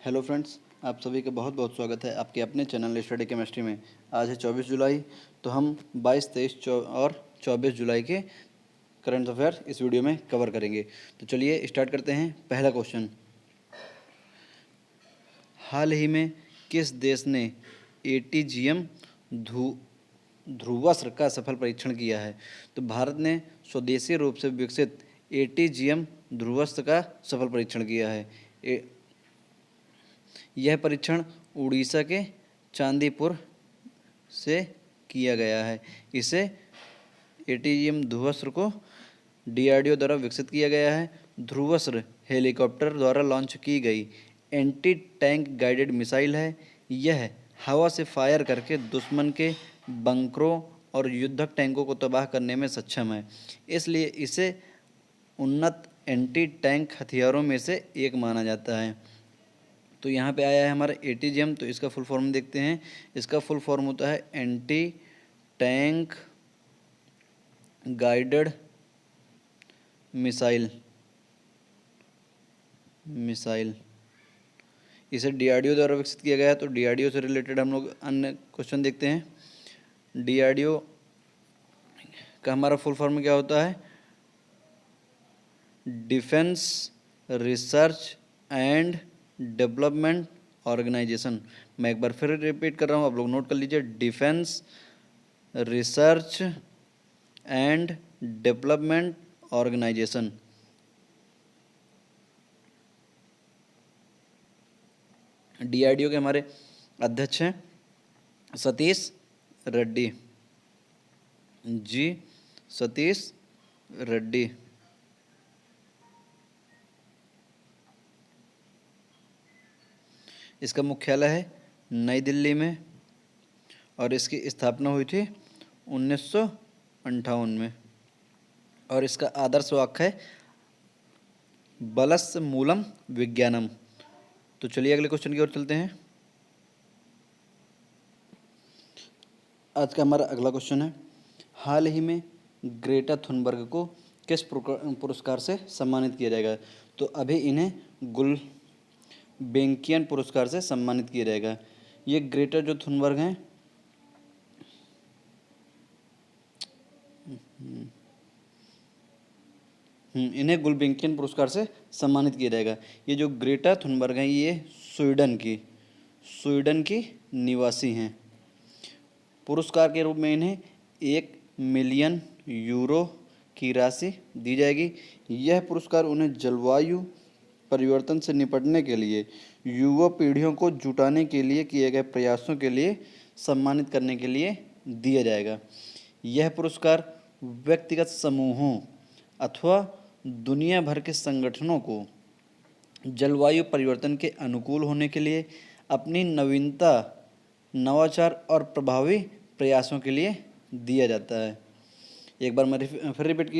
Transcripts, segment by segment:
Hello friends, आप सभी का बहुत बहुत स्वागत है आपके अपने चैनल स्टडी केमिस्ट्री में। आज है 24 जुलाई, तो हम 22, 23 और 24 जुलाई के करंट अफेयर इस वीडियो में कवर करेंगे। तो चलिए स्टार्ट करते हैं। पहला क्वेश्चन, हाल ही में किस देश ने एटीजीएम ध्रुवास्त्र का सफल परीक्षण किया है? तो भारत ने स्वदेशी रूप से विकसित एटीजीएम ध्रुवास्त्र का सफल परीक्षण किया है। यह परीक्षण उड़ीसा के चांदीपुर से किया गया है। इसे एटीजीएम ध्रुवास्त्र को डीआरडीओ द्वारा विकसित किया गया है। ध्रुवास्त्र हेलीकॉप्टर द्वारा लॉन्च की गई एंटी टैंक गाइडेड मिसाइल है। यह हवा से फायर करके दुश्मन के बंकरों और युद्धक टैंकों को तबाह करने में सक्षम है, इसलिए इसे उन्नत एंटी टैंक हथियारों में से एक माना जाता है। तो यहाँ पे आया है हमारा एटीजीएम, तो इसका फुल फॉर्म देखते हैं। इसका फुल फॉर्म होता है एंटी टैंक गाइडेड मिसाइल। इसे डीआरडीओ द्वारा विकसित किया गया है। तो डीआरडीओ से रिलेटेड हम लोग अन्य क्वेश्चन देखते हैं। डीआरडीओ का हमारा फुल फॉर्म क्या होता है? Defence research and development organisation. मैं एक बार फिर रिपीट कर रहा हूँ, आप लोग नोट कर लीजिए। Defence research and development organisation. DRDO के हमारे अध्यक्ष हैं सतीश रेड्डी जी। सतीश रेड्डी। इसका मुख्यालय है नई दिल्ली में और इसकी स्थापना हुई थी 1958 में। और इसका आदर्श वाक्य है बलस मूलम विज्ञानम। तो चलिए अगले क्वेश्चन की ओर चलते हैं। आज का हमारा अगला क्वेश्चन है, हाल ही में ग्रेटा थुनबर्ग को किस पुरस्कार से सम्मानित किया जाएगा? तो अभी इन्हें गुलबेंकियन पुरस्कार से सम्मानित किया जाएगा। ये ग्रेटा जो थुनबर्ग हैं, इन्हें गुलबेंकियन पुरस्कार से सम्मानित किया जाएगा। ये जो ग्रेटा थुनबर्ग हैं, ये स्वीडन की निवासी हैं। पुरस्कार के रूप में इन्हें 1 मिलियन यूरो की राशि दी जाएगी। यह पुरस्कार उन्हें जलवायु परिवर्तन से निपटने के लिए युवा पीढ़ियों को जुटाने के लिए किए गए प्रयासों के लिए सम्मानित करने के लिए दिया जाएगा। यह पुरस्कार व्यक्तिगत समूहों अथवा दुनिया भर के संगठनों को जलवायु परिवर्तन के अनुकूल होने के लिए अपनी नवीनता, नवाचार और प्रभावी प्रयासों के लिए दिया जाता है। एक बार मैं फिर रिपीट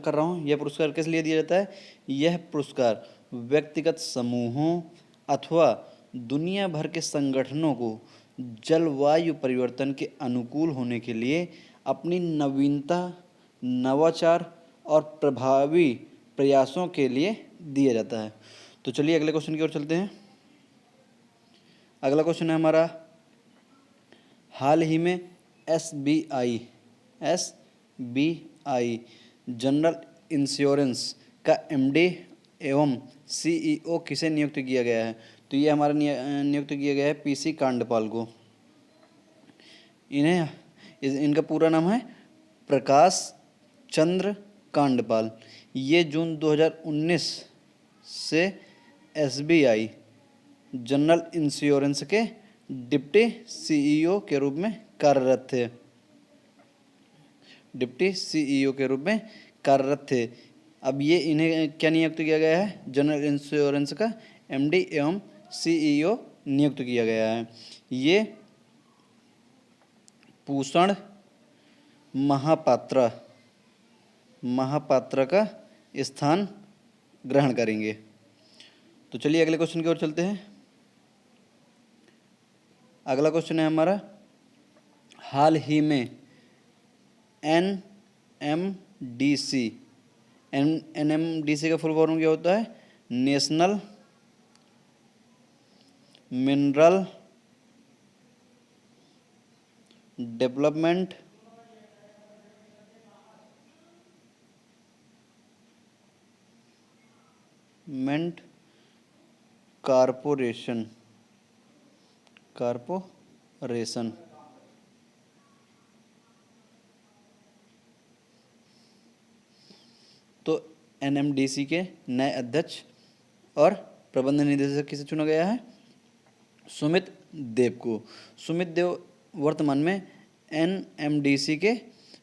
कर रहा हूँ, यह पुरस्कार किस लिए दिया जाता है? यह पुरस्कार व्यक्तिगत समूहों अथवा दुनिया भर के संगठनों को जलवायु परिवर्तन के अनुकूल होने के लिए अपनी नवीनता, नवाचार और प्रभावी प्रयासों के लिए दिया जाता है। तो चलिए अगले क्वेश्चन की ओर चलते हैं। अगला क्वेश्चन है हमारा, हाल ही में एसबीआई जनरल इंश्योरेंस का एमडी एवं सीईओ किसे नियुक्त किया गया है? तो ये हमारा नियुक्त किया गया है पीसी कांडपाल को। इनका पूरा नाम है प्रकाश चंद्र कांडपाल। ये जून 2019 से एसबीआई जनरल इंश्योरेंस के डिप्टी सीईओ के रूप में कार्यरत थे। अब ये इन्हें क्या नियुक्त किया गया है? जनरल इंश्योरेंस का एमडी एवं सीईओ नियुक्त किया गया है। ये भूषण महापात्रा का स्थान ग्रहण करेंगे। तो चलिए अगले क्वेश्चन की ओर चलते हैं। अगला क्वेश्चन है हमारा, हाल ही में एनएमडीसी का फुल फॉर्म क्या होता है? National mineral development corporation corporation तो एनएमडीसी के नए अध्यक्ष और प्रबंध निदेशक किसे चुना गया है? सुमित देव को। सुमित देव वर्तमान में एनएमडीसी के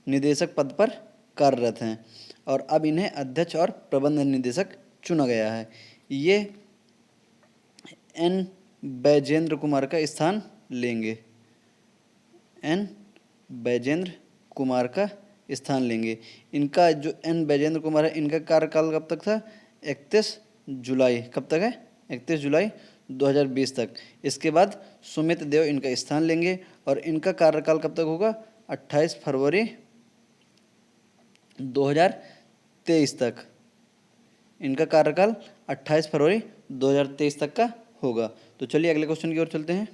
निदेशक पद पर कार्यरत हैं और अब इन्हें अध्यक्ष और प्रबंध निदेशक चुना गया है। ये एन बैजेंद्र कुमार का स्थान लेंगे। एन बैजेंद्र कुमार का स्थान लेंगे। इनका जो एन बैजेंद्र कुमार है, इनका कार्यकाल कब तक था? 31 जुलाई। कब तक है? 31 जुलाई 2020 तक। इसके बाद सुमित देव इनका स्थान लेंगे और इनका कार्यकाल कब तक होगा? 28 फरवरी 2023 तक। इनका कार्यकाल 28 फरवरी 2023 तक का होगा। तो चलिए अगले क्वेश्चन की ओर चलते हैं।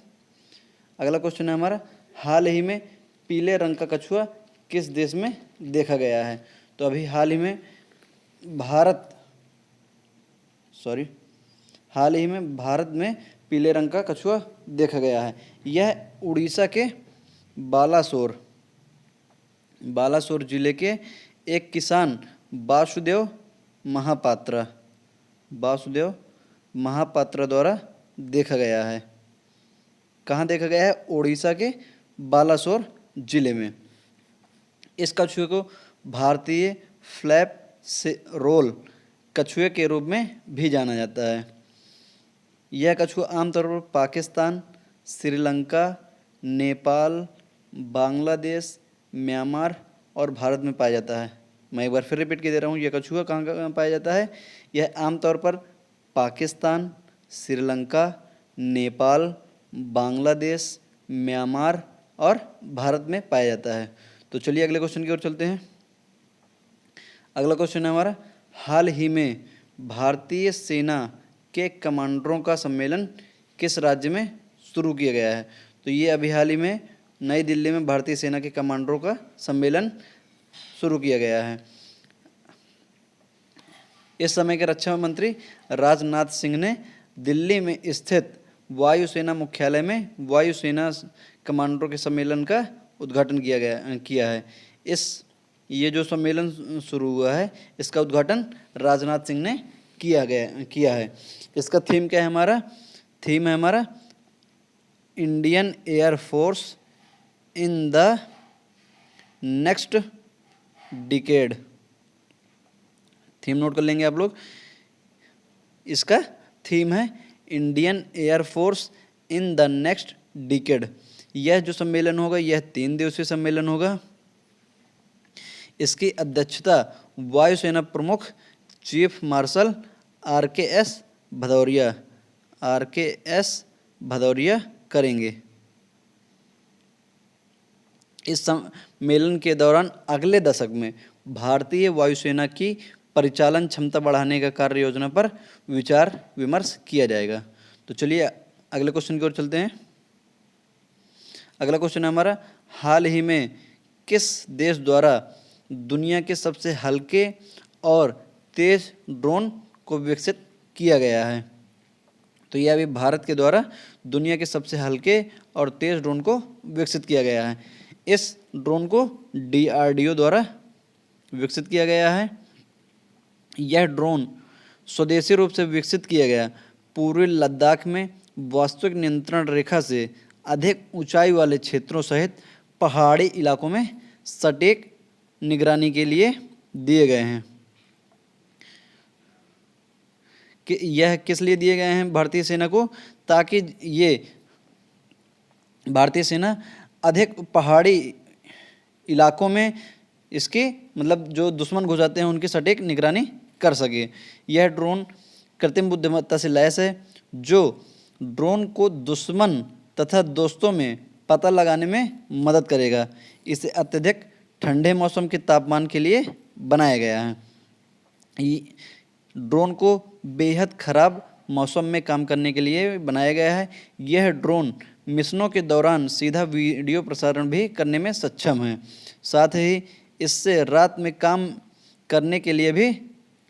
अगला क्वेश्चन है हमारा, हाल ही में पीले रंग का कछुआ किस देश में देखा गया है? तो अभी हाल ही में भारत में पीले रंग का कछुआ देखा गया है। यह उड़ीसा के बालासोर जिले के एक किसान वासुदेव महापात्रा द्वारा देखा गया है। कहाँ देखा गया है? उड़ीसा के बालासोर जिले में। इस कछुए को भारतीय फ्लैप से रोल कछुए के रूप में भी जाना जाता है। यह कछुआ आमतौर पर पाकिस्तान, श्रीलंका, नेपाल, बांग्लादेश, म्यांमार और भारत में पाया जाता है। मैं एक बार फिर रिपीट कर दे रहा हूँ, यह कछुआ कहाँ कहाँ पाया जाता है? यह आमतौर पर पाकिस्तान, श्रीलंका, नेपाल, बांग्लादेश, म्यांमार और भारत में पाया जाता है। तो चलिए अगले क्वेश्चन की ओर चलते हैं। अगला क्वेश्चन है हमारा, हाल ही में भारतीय सेना के कमांडरों का सम्मेलन किस राज्य में शुरू किया गया है? तो ये अभी हाल ही में नई दिल्ली में भारतीय सेना के कमांडरों का सम्मेलन शुरू किया गया है। इस समय के रक्षा मंत्री राजनाथ सिंह ने दिल्ली में स्थित वायुसेना मुख्यालय में वायुसेना कमांडरों के सम्मेलन का उद्घाटन किया है। ये जो सम्मेलन शुरू हुआ है, इसका उद्घाटन राजनाथ सिंह ने किया है। इसका थीम क्या है हमारा? थीम है हमारा Indian air force in the next decade. Theme note कर लेंगे आप लोग। इसका थीम है Indian air force in the next decade. यह जो सम्मेलन होगा, यह 3 दिवसीय सम्मेलन होगा। इसकी अध्यक्षता वायुसेना प्रमुख चीफ मार्शल आरकेएस भदौरिया करेंगे। इस सम्मेलन के दौरान अगले दशक में भारतीय वायुसेना की परिचालन क्षमता बढ़ाने का कार्य योजना पर विचार विमर्श किया जाएगा। तो चलिए अगले क्वेश्चन की ओर चलते हैं। अगला क्वेश्चन है हमारा, हाल ही में किस देश द्वारा दुनिया के सबसे हल्के और तेज ड्रोन को विकसित किया गया है? तो यह अभी भारत के द्वारा दुनिया के सबसे हल्के और तेज ड्रोन को विकसित किया गया है। इस ड्रोन को DRDO द्वारा विकसित किया गया है। यह ड्रोन स्वदेशी रूप से विकसित किया गया पूर्वी लद्दाख में वास्तविक नियंत्रण रेखा से अधिक ऊंचाई वाले क्षेत्रों सहित पहाड़ी इलाकों में सटीक निगरानी के लिए दिए गए हैं। कि यह किस लिए दिए गए हैं भारतीय सेना को? ताकि ये भारतीय सेना अधिक पहाड़ी इलाकों में इसकी मतलब जो दुश्मन घुस जाते हैं उनकी सटीक निगरानी कर सके। यह ड्रोन कृत्रिम बुद्धिमत्ता से लैस है जो ड्रोन को दुश्मन तथा दोस्तों में पता लगाने में मदद करेगा। इसे अत्यधिक ठंडे मौसम के तापमान के लिए बनाया गया है। ड्रोन को बेहद खराब मौसम में काम करने के लिए बनाया गया है। यह ड्रोन मिशनों के दौरान सीधा वीडियो प्रसारण भी करने में सक्षम है। साथ ही इससे रात में काम करने के लिए भी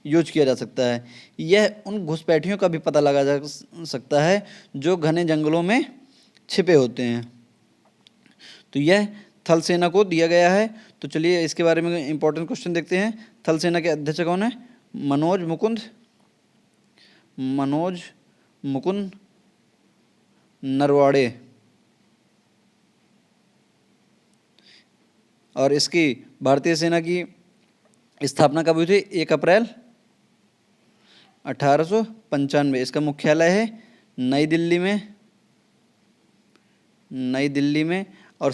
यूज किया जा सकता है। यह उन घुसपैठियों का भी पता लगा जा सकता है जो घने जंगलों में छिपे होते हैं। तो यह थल सेना को दिया गया है। तो चलिए इसके बारे में इंपॉर्टेंट क्वेश्चन देखते हैं। थल सेना के अध्यक्ष कौन है? मनोज मुकुंद नरवाड़े। और इसकी भारतीय सेना की स्थापना कब हुई थी? 1 अप्रैल 1895। इसका मुख्यालय है नई दिल्ली में। और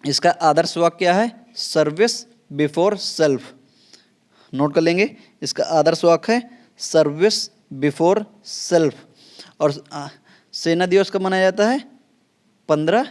इसका आदर्श वाक्य क्या है? Service before self. नोट कर लेंगे, इसका आदर्श वाक्य है सर्विस बिफोर सेल्फ। और सेना दिवस कब मनाया जाता है? 15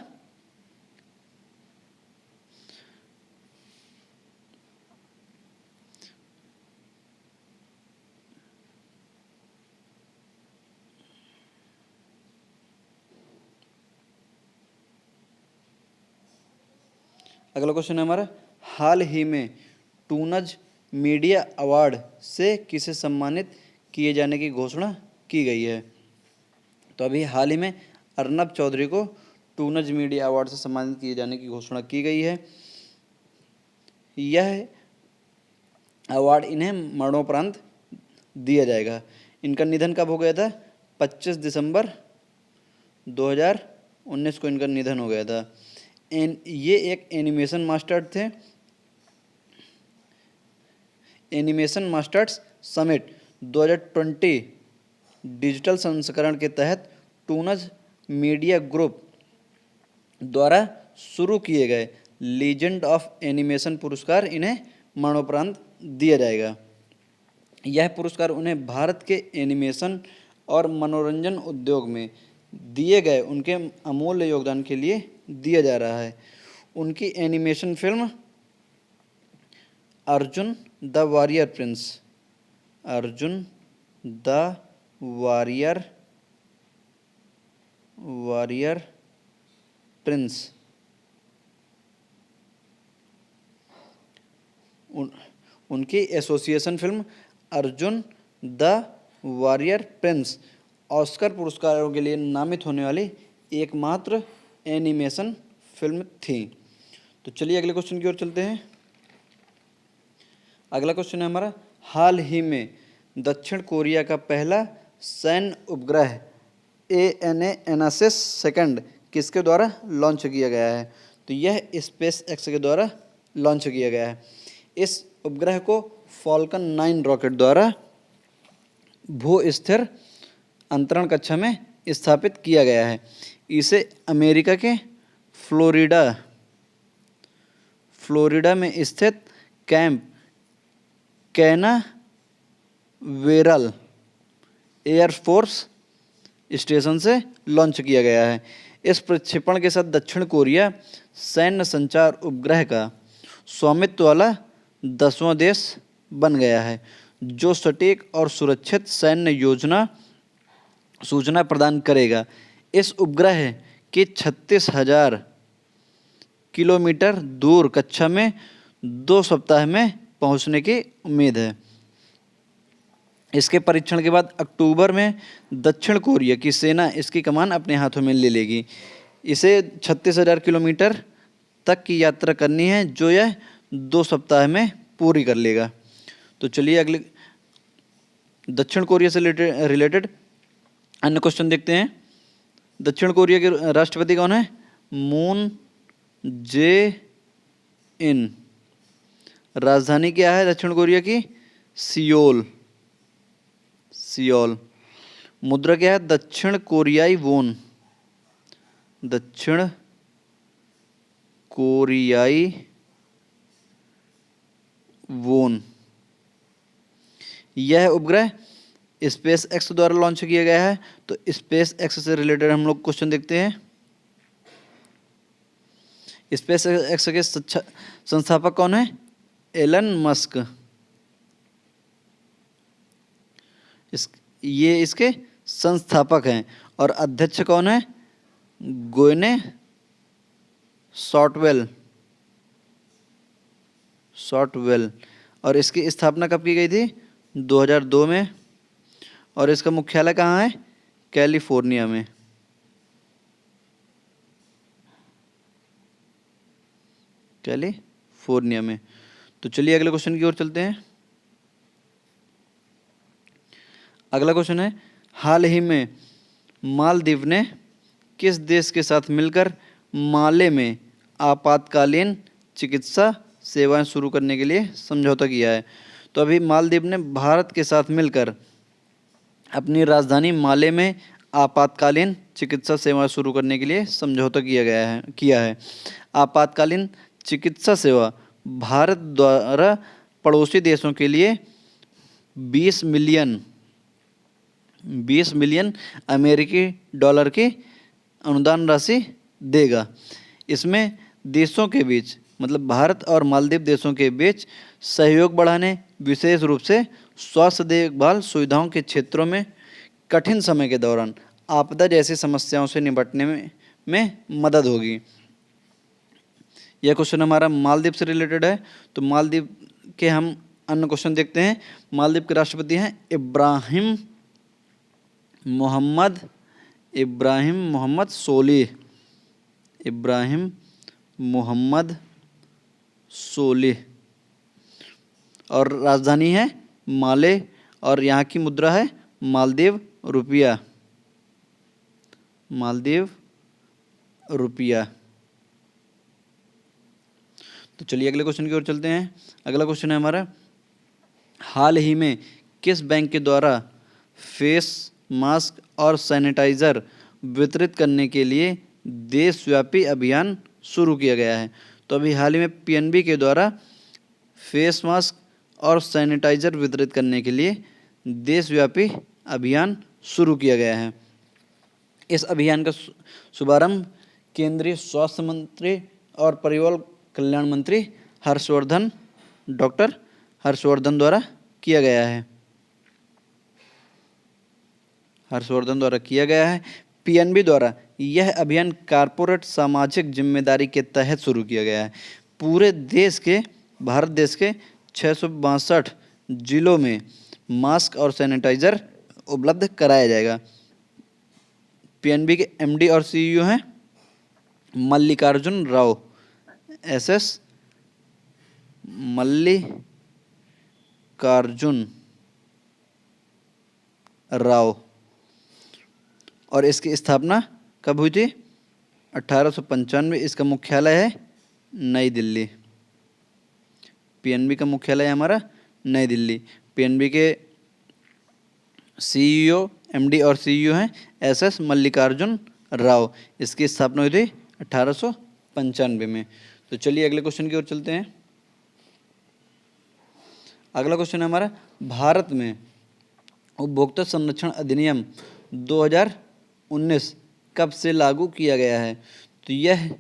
अगला क्वेश्चन है हमारा, हाल ही में टूनज मीडिया अवार्ड से किसे सम्मानित किए जाने की घोषणा की गई है? तो अभी हाल ही में अर्नब चौधरी को टूनज मीडिया अवार्ड से सम्मानित किए जाने की घोषणा की गई है। यह अवार्ड इन्हें मरणोपरांत दिया जाएगा। इनका निधन कब हो गया था? 25 दिसंबर 2019 को इनका निधन हो गया था। ये एक एनिमेशन मास्टर थे। एनिमेशन मास्टर्स समिट 2020 डिजिटल संस्करण के तहत टूनज मीडिया ग्रुप द्वारा शुरू किए गए लीजेंड ऑफ एनिमेशन पुरस्कार इन्हें मरणोपरांत दिया जाएगा। यह पुरस्कार उन्हें भारत के एनिमेशन और मनोरंजन उद्योग में दिए गए उनके अमूल्य योगदान के लिए दिया जा रहा है। उनकी animation film Arjun the warrior prince उनकी association film Arjun the warrior prince Oscar पुरस्कारों के लिए नामित होने वाली एकमात्र एनिमेशन फिल्म थी। तो चलिए अगले क्वेश्चन की ओर चलते हैं। अगला क्वेश्चन है हमारा, हाल ही में दक्षिण कोरिया का पहला सैन्य उपग्रह ANA एनासिस सेकंड किसके द्वारा लॉन्च किया गया है? तो यह स्पेस एक्स के द्वारा लॉन्च किया गया है। इस उपग्रह को फॉल्कन 9 रॉकेट द्वारा भू स्थिर अंतरण कक्षा में स्थापित किया गया है। इसे अमेरिका के फ्लोरिडा में स्थित कैंप कैनावेरल एयरफोर्स स्टेशन से लॉन्च किया गया है। इस प्रक्षेपण के साथ दक्षिण कोरिया सैन्य संचार उपग्रह का स्वामित्व वाला 10वां देश बन गया है, जो सटीक और सुरक्षित सैन्य सूचना प्रदान करेगा। इस उपग्रह के 36,000 किलोमीटर दूर कक्षा में 2 सप्ताह में पहुंचने की उम्मीद है। इसके परीक्षण के बाद अक्टूबर में दक्षिण कोरिया की सेना इसकी कमान अपने हाथों में ले लेगी। इसे 36,000 किलोमीटर तक की यात्रा करनी है, जो यह 2 सप्ताह में पूरी कर लेगा। तो चलिए अगले दक्षिण कोरिया से रिलेटेड अन्य क्वेश्चन देखते हैं। दक्षिण कोरिया के राष्ट्रपति कौन है? मून जे इन। राजधानी क्या है दक्षिण कोरिया की? सियोल। मुद्रा क्या है? दक्षिण कोरियाई वोन। दक्षिण कोरियाई वोन। यह उपग्रह स्पेस एक्स द्वारा लॉन्च किया गया है। तो स्पेस एक्स से रिलेटेड हम लोग क्वेश्चन देखते हैं। स्पेस एक्स के संस्थापक कौन है? Elon Musk. ये इसके संस्थापक हैं। और अध्यक्ष कौन है? गोयने शॉर्टवेल। और इसकी स्थापना कब की गई थी? 2002 में। और इसका मुख्यालय कहाँ है? कैलिफोर्निया में। कैलिफोर्निया में। तो चलिए अगले क्वेश्चन की ओर चलते हैं। अगला क्वेश्चन है, हाल ही में मालदीव ने किस देश के साथ मिलकर माले में आपातकालीन चिकित्सा सेवाएं शुरू करने के लिए समझौता किया है? तो अभी मालदीव ने भारत के साथ मिलकर अपनी राजधानी माले में आपातकालीन चिकित्सा सेवा शुरू करने के लिए समझौता किया है। आपातकालीन चिकित्सा सेवा भारत द्वारा पड़ोसी देशों के लिए 20 मिलियन अमेरिकी डॉलर की अनुदान राशि देगा। इसमें देशों के बीच, मतलब भारत और मालदीव देशों के बीच सहयोग बढ़ाने, विशेष रूप से स्वास्थ्य देखभाल सुविधाओं के क्षेत्रों में कठिन समय के दौरान आपदा जैसी समस्याओं से निपटने में मदद होगी। यह क्वेश्चन हमारा मालदीव से रिलेटेड है। तो मालदीव के हम अन्य क्वेश्चन देखते हैं। मालदीव के राष्ट्रपति हैं इब्राहिम मोहम्मद सोलिह। और राजधानी है माले, और यहाँ की मुद्रा है मालदीव रुपया। तो चलिए अगले क्वेश्चन की ओर चलते हैं। अगला क्वेश्चन है हमारा, हाल ही में किस बैंक के द्वारा फेस मास्क और सैनिटाइजर वितरित करने के लिए देशव्यापी अभियान शुरू किया गया है? तो अभी हाल ही में पीएनबी के द्वारा फेस मास्क और सैनिटाइजर वितरित करने के लिए देशव्यापी अभियान शुरू किया गया है। इस अभियान का शुभारंभ केंद्रीय स्वास्थ्य मंत्री और परिवार कल्याण मंत्री डॉक्टर हर्षवर्धन द्वारा किया गया है। पीएनबी द्वारा यह अभियान कारपोरेट सामाजिक जिम्मेदारी के तहत शुरू किया गया है। पूरे भारत देश के 662 जिलों में मास्क और सैनिटाइजर उपलब्ध कराया जाएगा। पीएनबी के एमडी और सीईओ हैं मल्लिकार्जुन राव, एसएस मल्लिकार्जुन राव। और इसकी स्थापना कब हुई थी? 1895। इसका मुख्यालय है नई दिल्ली। पीएनबी का मुख्यालय है हमारा नई दिल्ली। पीएनबी के सीईओ, एमडी और सीईओ हैं एसएस मल्लिकार्जुन राव। इसकी स्थापना हुई थी 1895 में। तो चलिए अगले क्वेश्चन की ओर चलते हैं। अगला क्वेश्चन है हमारा, भारत में उपभोक्ता संरक्षण अधिनियम 2019 कब से लागू किया गया है? तो यह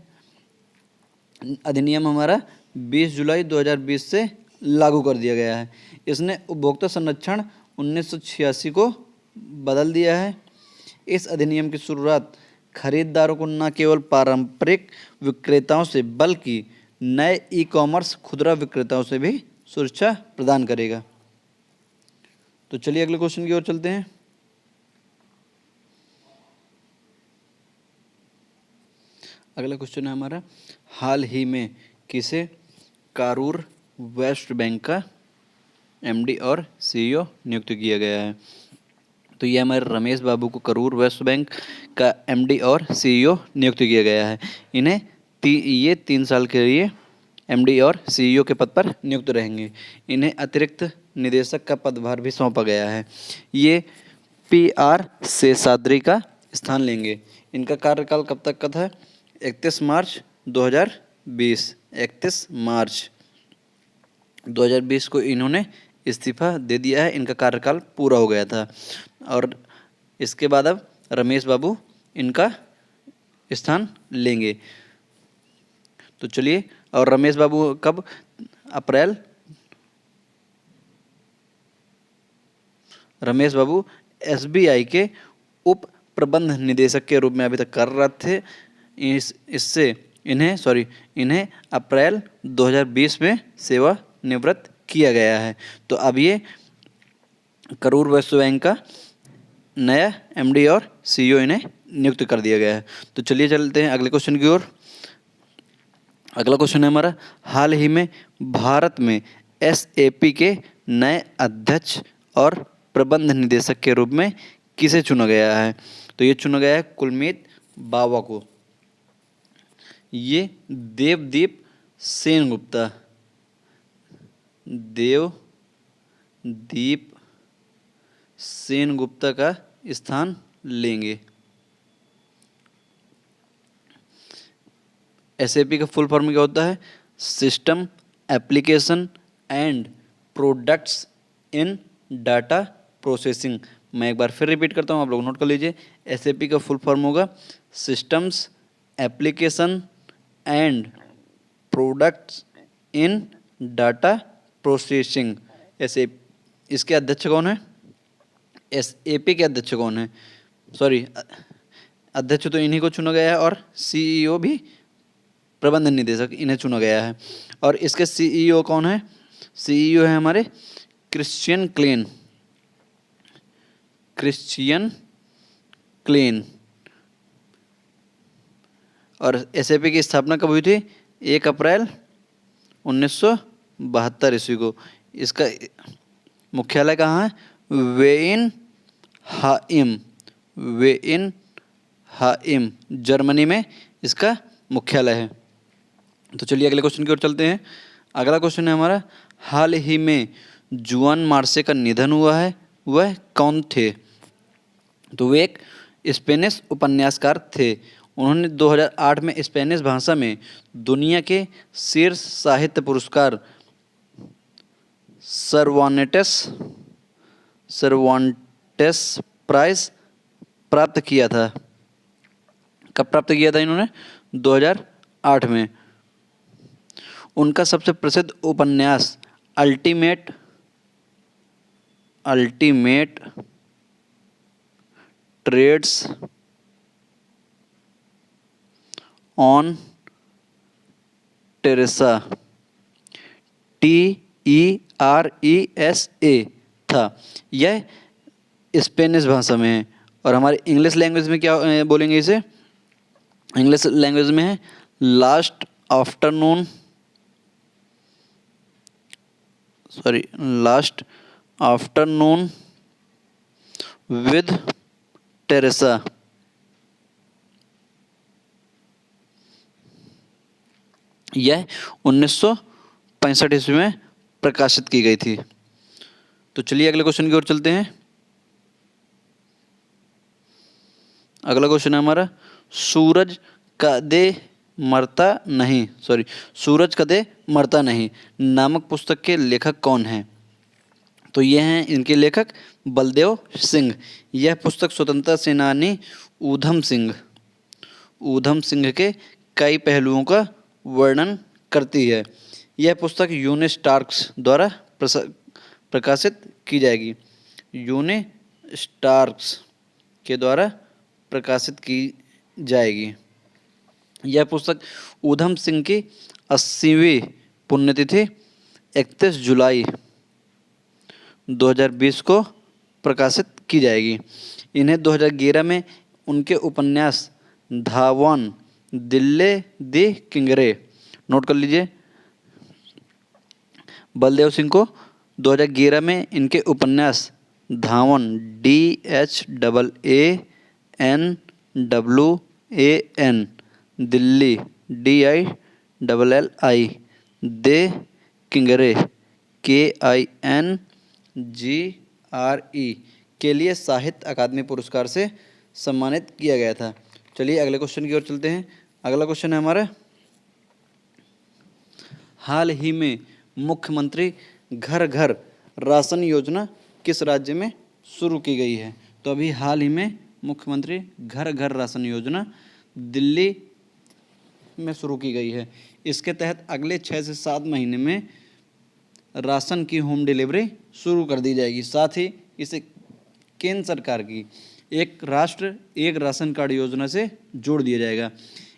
अधिनियम हमारा 20 जुलाई 2020 से लागू कर दिया गया है। इसने उपभोक्ता संरक्षण 1986 को बदल दिया है। इस अधिनियम की शुरुआत खरीदारों को न केवल पारंपरिक विक्रेताओं से बल्कि नए ई-कॉमर्स खुदरा विक्रेताओं से भी सुरक्षा प्रदान करेगा। तो चलिए अगले क्वेश्चन की ओर चलते हैं। अगला क्वेश्चन है हमारा, हाल ही में किसे कारूर वेस्ट बैंक का एमडी और सीईओ नियुक्त किया गया है? तो ये हमारे रमेश बाबू को करूर वेस्ट बैंक का एमडी और सीईओ नियुक्त किया गया है। इन्हें ये 3 साल के लिए एमडी और सीईओ के पद पर नियुक्त रहेंगे। इन्हें अतिरिक्त निदेशक का पदभार भी सौंपा गया है। ये पीआर शेषाद्री का स्थान लेंगे। इनका कार्यकाल कब तक का था? 31 मार्च 2020। 31 मार्च 2020 को इन्होंने इस्तीफा दे दिया है। इनका कार्यकाल पूरा हो गया था और इसके बाद अब रमेश बाबू इनका स्थान लेंगे। तो चलिए, और रमेश बाबू कब? रमेश बाबू एसबीआई के उप प्रबंध निदेशक के रूप में अभी तक कार्यरत थे। इन्हें अप्रैल 2020 में सेवानिवृत्त किया गया है। तो अब ये करूर वैश्य बैंक का नया एमडी और सीईओ इन्हें नियुक्त कर दिया गया है। तो चलिए चलते हैं अगले क्वेश्चन की ओर। अगला क्वेश्चन है हमारा, हाल ही में भारत में एसएपी के नए अध्यक्ष और प्रबंध निदेशक के रूप में किसे चुना गया है? तो ये चुना गया है कुलमीत बावा को। ये देवदीप सेनगुप्ता, देवदीप सेनगुप्ता का स्थान लेंगे। एसएपी का फुल फॉर्म क्या होता है? System application and products in data processing. मैं एक बार फिर रिपीट करता हूँ, आप लोग नोट कर लीजिए। एसएपी का फुल फॉर्म होगा systems application and products in data processing. ऐसे इसके अध्यक्ष कौन है? एसएपी के अध्यक्ष कौन है? सॉरी, अध्यक्ष तो इन्हीं को चुना गया है और सीईओ भी प्रबंध निदेशक इन्हें चुना गया है। और इसके सीईओ कौन है? सीईओ है हमारे क्रिश्चियन क्लेन। और एसएपी की स्थापना कब हुई थी? 1 अप्रैल 1972 ईस्वी को। इसका मुख्यालय कहाँ है? वेइनहाइम जर्मनी में इसका मुख्यालय है। तो चलिए अगले क्वेश्चन की ओर चलते हैं। अगला क्वेश्चन है हमारा, हाल ही में जुआन मार्से का निधन हुआ है, वह कौन थे? तो वे एक स्पेनिश उपन्यासकार थे। उन्होंने 2008 में स्पेनिश भाषा में दुनिया के शीर्ष साहित्य पुरस्कार सर्वान्टेस प्राइज प्राप्त किया था। कब प्राप्त किया था इन्होंने? 2008 में। उनका सबसे प्रसिद्ध उपन्यास ultimate trades on Teresa TERESA था। यह स्पेनिश भाषा में है। और हमारे इंग्लिश लैंग्वेज में क्या बोलेंगे इसे? इंग्लिश लैंग्वेज में है लास्ट आफ्टरनून विद टेरेसा। यह 1965 ईस्वी में प्रकाशित की गई थी। तो चलिए अगले क्वेश्चन की ओर चलते हैं। अगला क्वेश्चन है हमारा, सूरज कदे मरता नहीं नामक पुस्तक के लेखक कौन हैं? तो ये हैं इनके लेखक बलदेव सिंह। यह पुस्तक स्वतंत्रता सेनानी ऊधम सिंह के कई पहलुओं का वर्णन करती है। यह पुस्तक यूनिस्टार्क्स द्वारा प्रकाशित की जाएगी। यूनिस्टार्क्स के द्वारा प्रकाशित की जाएगी। यह पुस्तक ऊधम सिंह की 80वीं पुण्यतिथि 31 जुलाई 2020 को प्रकाशित की जाएगी। इन्हें 2011 में उनके उपन्यास धावन दिल्ले दी किंगरे, नोट कर लीजिए, बलदेव सिंह को 2011 में इनके उपन्यास धावन DHAANWAN दिल्ली DILLI दे किंगरे KINGRE के लिए साहित्य अकादमी पुरस्कार से सम्मानित किया गया था। चलिए अगले क्वेश्चन की ओर चलते हैं। अगला क्वेश्चन है हमारा, हाल ही में मुख्यमंत्री घर घर राशन योजना किस राज्य में शुरू की गई है? तो अभी हाल ही में मुख्यमंत्री घर घर राशन योजना दिल्ली में शुरू की गई है। इसके तहत अगले 6 से 7 महीने में राशन की होम डिलीवरी शुरू कर दी जाएगी। साथ ही इसे केंद्र सरकार की एक राष्ट्र एक राशन कार्ड योजना से जोड़ दिया जाएगा।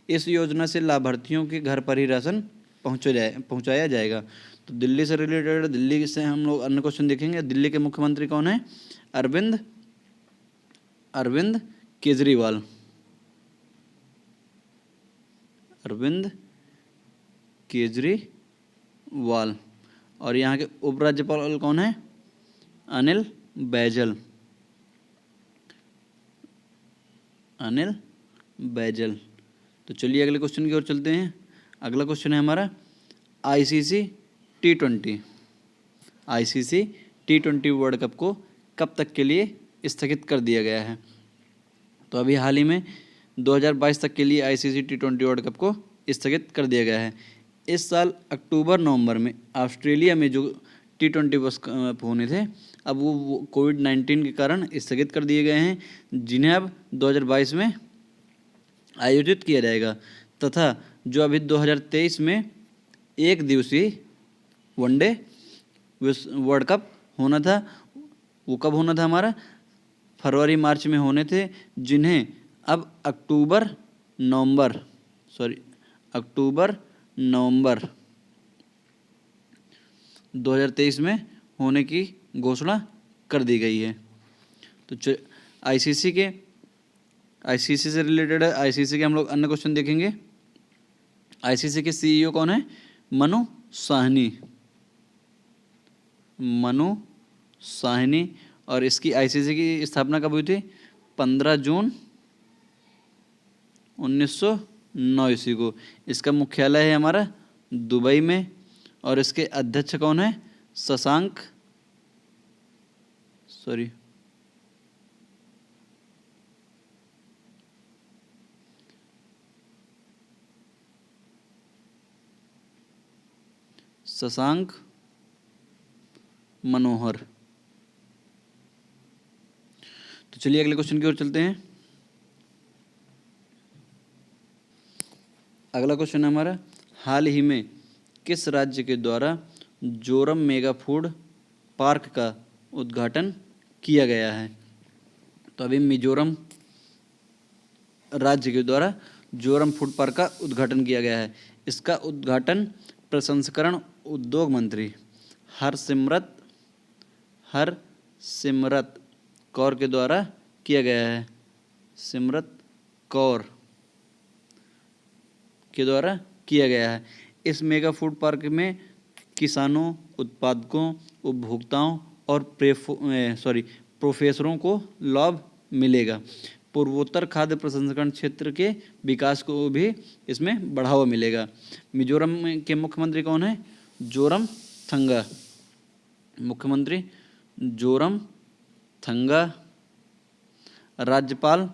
इस योजना से लाभार्थियों के घर पर ही राशन पहुंचाया जाएगा। तो दिल्ली से रिलेटेड, दिल्ली से हम लोग अन्य क्वेश्चन देखेंगे। दिल्ली के मुख्यमंत्री कौन है? अरविंद केजरीवाल। अरविंद केजरीवाल। और यहाँ के उपराज्यपाल कौन है? अनिल बैजल। अनिल बैजल। तो चलिए अगले क्वेश्चन की ओर चलते हैं। अगला क्वेश्चन है हमारा आईसीसी T20 वर्ल्ड कप को कब तक के लिए स्थगित कर दिया गया है? तो अभी हाल ही में 2022 तक के लिए आईसीसी T20 वर्ल्ड कप को स्थगित कर दिया गया है। इस साल अक्टूबर नवंबर में ऑस्ट्रेलिया में जो T20 वर्ल्ड कप होने थे, अब वो कोविड-19 के कारण स्थगित कर दिए गए हैं, जिन्हें अब 2022 में आयोजित किया जाएगा। तथा जो अभी 2023 में एक दिवसीय वनडे वर्ल्ड कप होना था, वो कब होना था हमारा? फरवरी मार्च में होने थे, जिन्हें अब अक्टूबर नवंबर 2023 में होने की घोषणा कर दी गई है। तो आईसीसी से रिलेटेड है। आईसीसी के हम लोग अन्य क्वेश्चन देखेंगे। आईसीसी के सीईओ कौन है? मनु साहनी। और इसकी आईसीसी की स्थापना कब हुई थी? 15 जून 1909 ईस्वी को। इसका मुख्यालय है हमारा दुबई में। और इसके अध्यक्ष कौन है? शशांक मनोहर। तो चलिए अगले क्वेश्चन की ओर चलते हैं। अगला क्वेश्चन है हमारा हाल ही में किस राज्य के द्वारा जोरम मेगा फूड पार्क का उद्घाटन किया गया है? तो अभी मिजोरम राज्य के द्वारा जोरम फूड पार्क का उद्घाटन किया गया है। इसका उद्घाटन प्रसंस्करण उद्योग मंत्री हरसिमरत कौर के द्वारा किया गया है। सिमरत कौर के द्वारा किया गया है। इस मेगा फूड पार्क में किसानों, उत्पादकों, उपभोक्ताओं और प्रोफेसरों को लाभ मिलेगा। पूर्वोत्तर खाद्य प्रसंस्करण क्षेत्र के विकास को भी इसमें बढ़ावा मिलेगा। मिजोरम के मुख्यमंत्री कौन है? जोरमथंगा। मुख्यमंत्री जोरमथंगा। राज्यपाल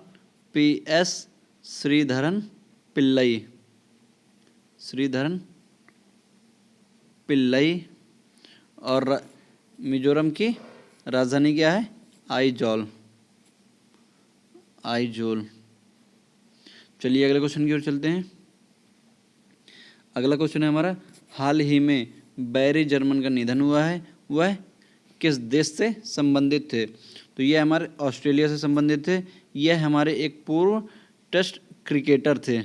PS श्रीधरन पिल्लई। और मिजोरम की राजधानी क्या है? आइजोल। चलिए अगले क्वेश्चन की ओर चलते हैं। अगला क्वेश्चन है हमारा हाल ही में बैरी जर्मन का निधन हुआ है, वह किस देश से संबंधित थे? तो यह हमारे ऑस्ट्रेलिया से संबंधित थे। यह हमारे एक पूर्व टेस्ट क्रिकेटर थे।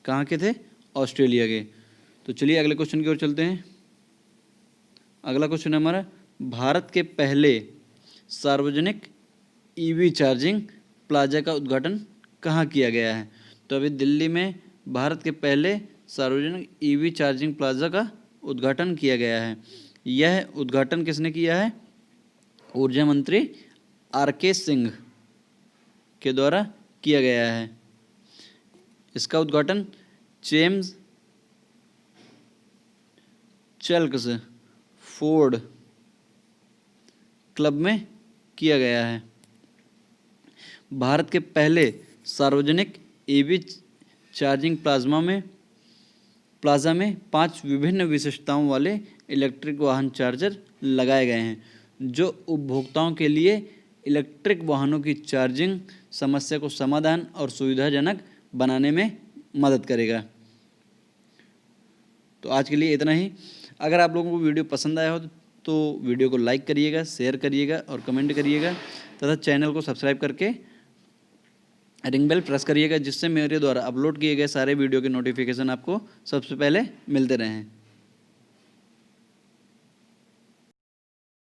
कहाँ के थे? ऑस्ट्रेलिया के। तो चलिए अगले क्वेश्चन की ओर चलते हैं। अगला क्वेश्चन है हमारा भारत के पहले सार्वजनिक EV चार्जिंग प्लाजा का उद्घाटन कहाँ किया गया है? तो अभी दिल्ली में भारत के पहले सार्वजनिक EV चार्जिंग प्लाजा का उद्घाटन किया गया है। यह उद्घाटन किसने किया है? ऊर्जा मंत्री RK सिंह के द्वारा किया गया है। इसका उद्घाटन जेम्स चैल्क्स फोर्ड क्लब में किया गया है। भारत के पहले सार्वजनिक EV चार्जिंग प्लाजा में 5 विभिन्न विशेषताओं वाले इलेक्ट्रिक वाहन चार्जर लगाए गए हैं, जो उपभोक्ताओं के लिए इलेक्ट्रिक वाहनों की चार्जिंग समस्या को समाधान और सुविधाजनक बनाने में मदद करेगा। तो आज के लिए इतना ही। अगर आप लोगों को वीडियो पसंद आया हो तो वीडियो को लाइक करिएगा, शेयर करिएगा और कमेंट करिएगा तथा चैनल को सब्सक्राइब करके रिंग बेल प्रेस करिएगा, जिससे मेरे द्वारा अपलोड किए गए सारे वीडियो के नोटिफिकेशन आपको सबसे पहले मिलते रहें।